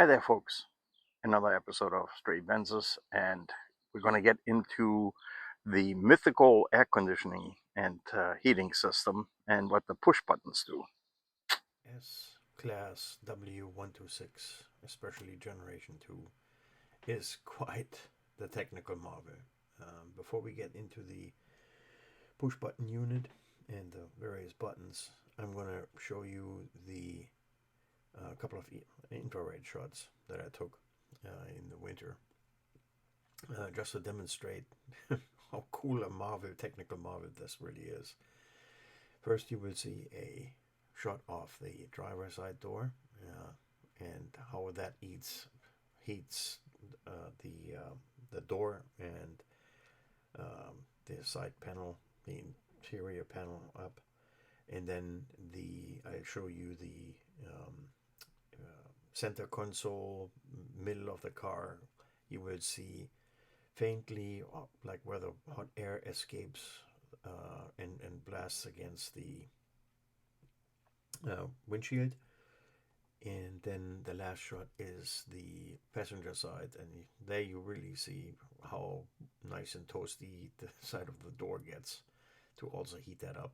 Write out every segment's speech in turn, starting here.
Hi there, folks. Another episode of Stray Benzes, and we're going to get into the mythical air conditioning and heating system and what the push buttons do. S-Class W126, especially Generation 2, is quite the technical marvel. Before we get into the push button unit and the various buttons, I'm going to show you the couple of infrared shots that I took in the winter, just to demonstrate how cool a technical marvel this really is. First, you will see a shot off the driver's side door and how that heats the door and the side panel, the interior panel up, and then I'll show you the center console, middle of the car. You will see faintly like where the hot air escapes and blasts against the windshield. And then the last shot is the passenger side, and there you really see how nice and toasty the side of the door gets to also heat that up.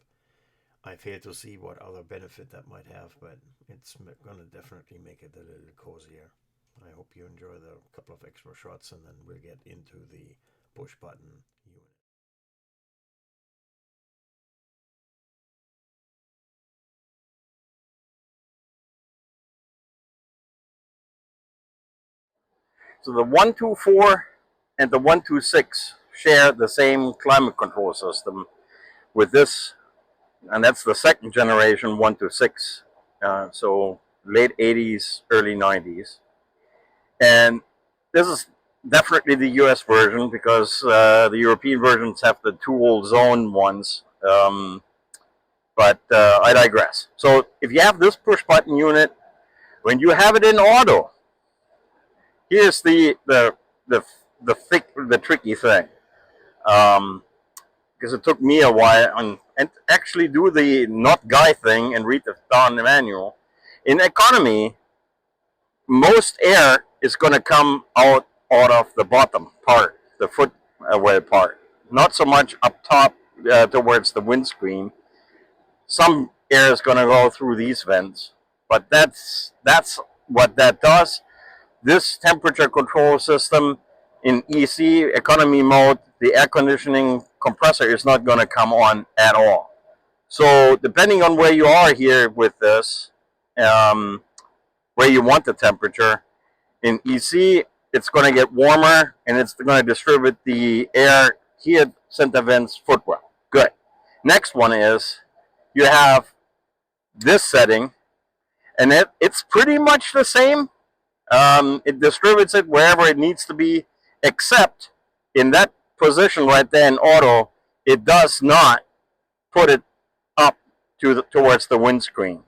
I fail to see what other benefit that might have, but it's going to definitely make it a little cozier. I hope you enjoy the couple of extra shots, and then we'll get into the push button unit. So the 124 and the 126 share the same climate control system with this, and that's the second generation 126. So late 80s, early 90s. And this is definitely the US version because the European versions have the dual zone ones. But I digress. So if you have this push button unit, when you have it in auto, here's the tricky thing. Because it took me a while and actually do the not guy thing and read the down the manual. In economy, most air is going to come out of the bottom part, the footwell part, not so much up top towards the windscreen. Some air is going to go through these vents, but that's what that does. This temperature control system in EC economy mode, the air conditioning compressor is not going to come on at all. So depending on where you are here with this, where you want the temperature, in EC it's going to get warmer and it's going to distribute the air here center vents footwell. Good. Next one is you have this setting, and it's pretty much the same. It distributes it wherever it needs to be, except in that position right there in auto, it does not put it up towards the windscreen.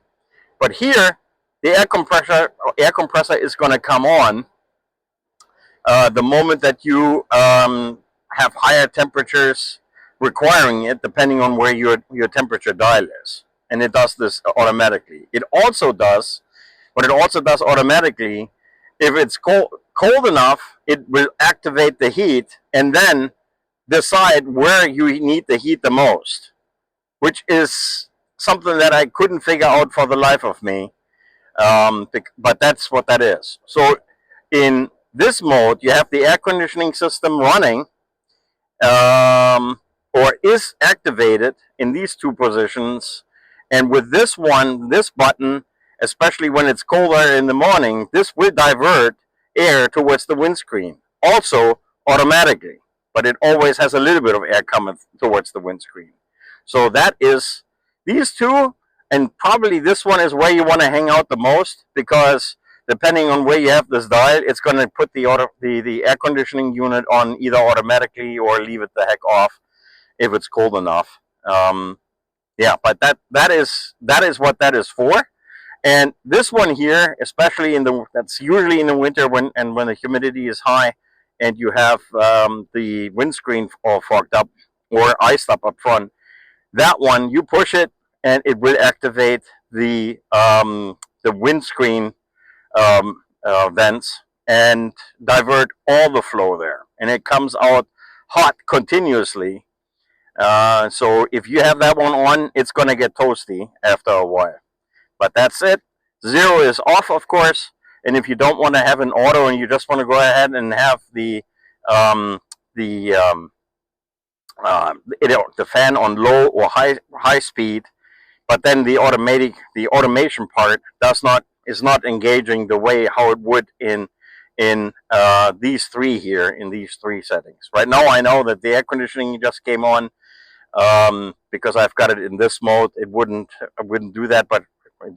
But here, the air compressor is going to come on the moment that you have higher temperatures requiring it, depending on where your temperature dial is. And it does this automatically. It also does automatically, if it's cold enough, it will activate the heat and then decide where you need the heat the most, which is something that I couldn't figure out for the life of me. But that's what that is. So in this mode, you have the air conditioning system running, or is activated in these two positions. And with this button, especially when it's colder in the morning, this will divert air towards the windscreen, also automatically. But it always has a little bit of air coming towards the windscreen. So that is these two, and probably this one is where you want to hang out the most, because depending on where you have this dial, it's going to put the air conditioning unit on either automatically or leave it the heck off if it's cold enough. Yeah, but that is what that is for. And this one here, especially that's usually in the winter when the humidity is high, and you have the windscreen all fogged up or iced up front. That one, you push it and it will activate the windscreen vents and divert all the flow there, and it comes out hot continuously. So if you have that one on, it's going to get toasty after a while. But that's it. Zero is off, of course. And if you don't want to have an auto and you just want to go ahead and have um, the the fan on low or high speed, but then the automation part is not engaging the way how it would in these three here, in these three settings. Right now, I know that the air conditioning just came on because I've got it in this mode. I wouldn't do that, but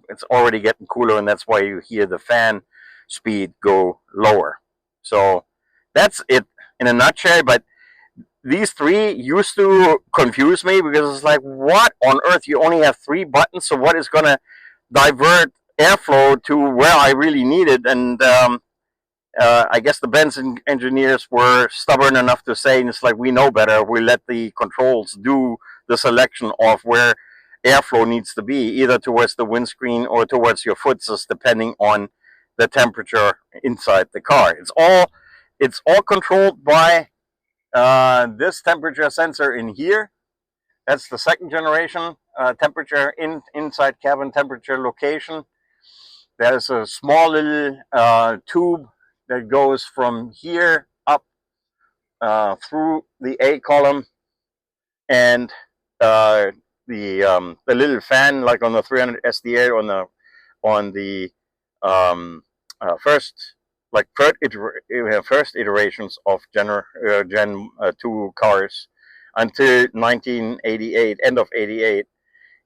it's already getting cooler, and that's why you hear the fan speed go lower. So that's it in a nutshell. But these three used to confuse me because it's like, what on earth? You only have three buttons, so what is going to divert airflow to where I really need it? And I guess the Benz engineers were stubborn enough to say, it's like, we know better. We let the controls do the selection of where airflow needs to be, either towards the windscreen or towards your footsets, depending on the temperature inside the car. It's all controlled by this temperature sensor in here. That's the second generation temperature inside cabin temperature location. There's a small little tube that goes from here up through the A column, and the little fan, like on the 300 SDA on the first first iterations of Gen 2 cars until 1988, end of 88,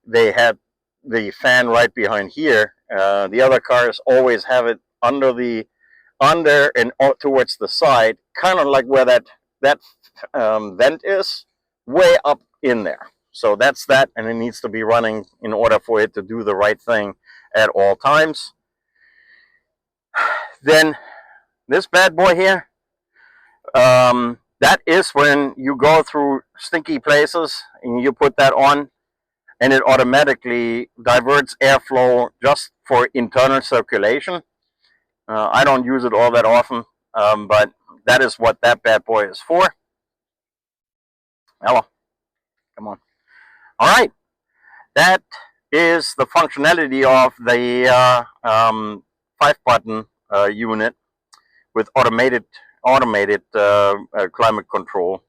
they had the fan right behind here. The other cars always have it under and towards the side, kind of like where that vent is, way up in there. So that's that, and it needs to be running in order for it to do the right thing at all times. Then this bad boy here, that is when you go through stinky places and you put that on, and it automatically diverts airflow just for internal circulation. I don't use it all that often, but that is what that bad boy is for. Hello, come on. All right, that is the functionality of the 5-button unit with automated climate control.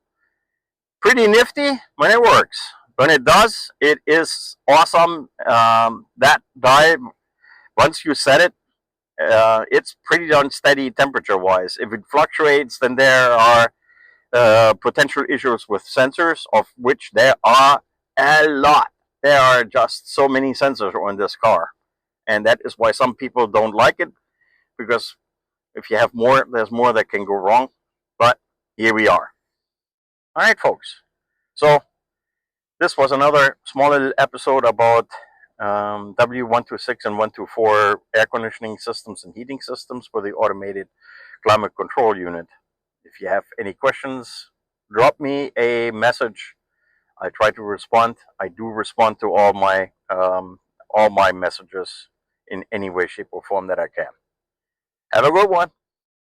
Pretty nifty when it works. When it does, it is awesome. That dive, once you set it, it's pretty unsteady temperature-wise. If it fluctuates, then there are potential issues with sensors, of which there are a lot. There are just so many sensors on this car, and that is why some people don't like it, because if you have more, there's more that can go wrong. But here we are. All right, folks. So this was another small little episode about W126 and 124 air conditioning systems and heating systems for the automated climate control unit. If you have any questions, drop me a message. I try to respond. I do respond to all my messages in any way, shape, or form that I can. Have a good one.